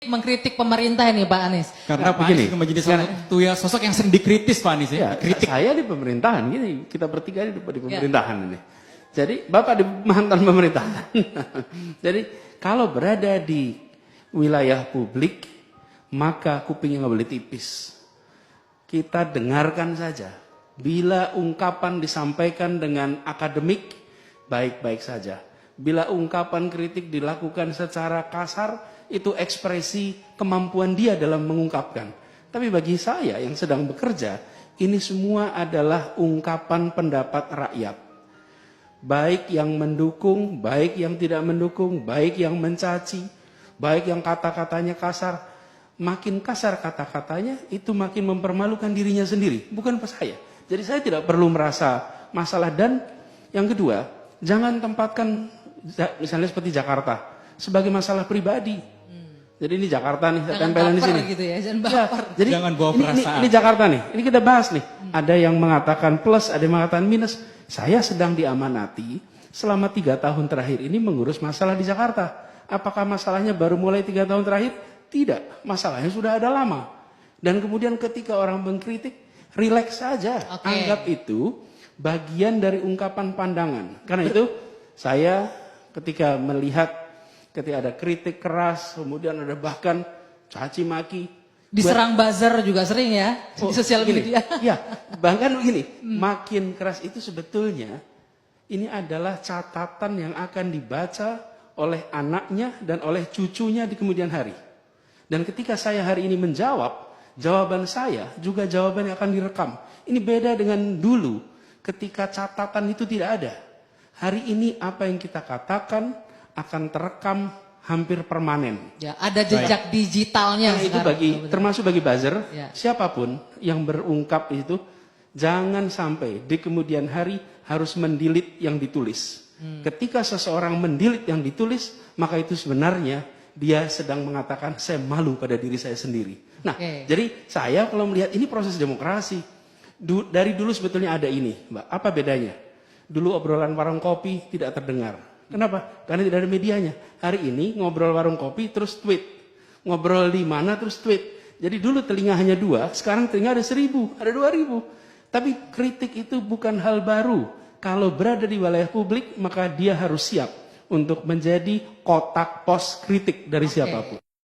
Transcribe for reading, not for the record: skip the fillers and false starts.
mengkritik pemerintah ini Pak Anies? Karena Pak Anies menjadi sosok yang sering dikritis Pak Anies ya. Kritik. Saya di pemerintahan, gini, kita bertiga di pemerintahan ini. Jadi Bapak di mantan pemerintahan. Jadi kalau berada di wilayah publik, maka kupingnya nggak boleh tipis. Kita dengarkan saja. Bila ungkapan disampaikan dengan akademik, baik-baik saja. Bila ungkapan kritik dilakukan secara kasar, itu ekspresi kemampuan dia dalam mengungkapkan. Tapi bagi saya yang sedang bekerja, ini semua adalah ungkapan pendapat rakyat. Baik yang mendukung, baik yang tidak mendukung, baik yang mencaci, baik yang kata-katanya kasar. Makin kasar kata-katanya, itu makin mempermalukan dirinya sendiri, bukan pas saya. Jadi saya tidak perlu merasa masalah. Dan yang kedua, jangan tempatkan misalnya seperti Jakarta sebagai masalah pribadi. Jadi ini Jakarta nih, saya tempelin di sini. Gitu ya, jangan baper. Jadi jangan bawa perasaan. Ini Jakarta nih, ini kita bahas nih. Ada yang mengatakan plus, ada yang mengatakan minus. Saya sedang diamanati selama 3 tahun terakhir ini mengurus masalah di Jakarta. Apakah masalahnya baru mulai 3 tahun terakhir? Tidak, masalahnya sudah ada lama. Dan kemudian ketika orang mengkritik, rileks saja. Anggap itu bagian dari ungkapan pandangan. Karena itu saya ketika melihat ketika ada kritik keras, kemudian ada bahkan caci maki. Diserang buzzer juga sering ya, di sosial media. Ya, bahkan begini, makin keras itu sebetulnya ini adalah catatan yang akan dibaca oleh anaknya dan oleh cucunya di kemudian hari. Dan ketika saya hari ini menjawab, jawaban saya juga jawaban yang akan direkam. Ini beda dengan dulu ketika catatan itu tidak ada. Hari ini apa yang kita katakan akan terekam hampir permanen. Ya, ada jejak digitalnya. Nah, itu termasuk bagi buzzer, siapapun yang berungkap itu, jangan sampai di kemudian hari harus mendelete yang ditulis. Ketika seseorang mendelete yang ditulis, maka itu sebenarnya dia sedang mengatakan saya malu pada diri saya sendiri. Nah, jadi saya kalau melihat ini proses demokrasi. Dari dulu sebetulnya ada ini, Mbak. Apa bedanya? Dulu obrolan warung kopi tidak terdengar. Kenapa? Karena tidak ada medianya. Hari ini ngobrol warung kopi terus tweet. Ngobrol di mana terus tweet. Jadi dulu telinga hanya 2, sekarang telinga ada 1000, ada 2000. Tapi kritik itu bukan hal baru. Kalau berada di wilayah publik, maka dia harus siap untuk menjadi kotak pos kritik dari siapapun.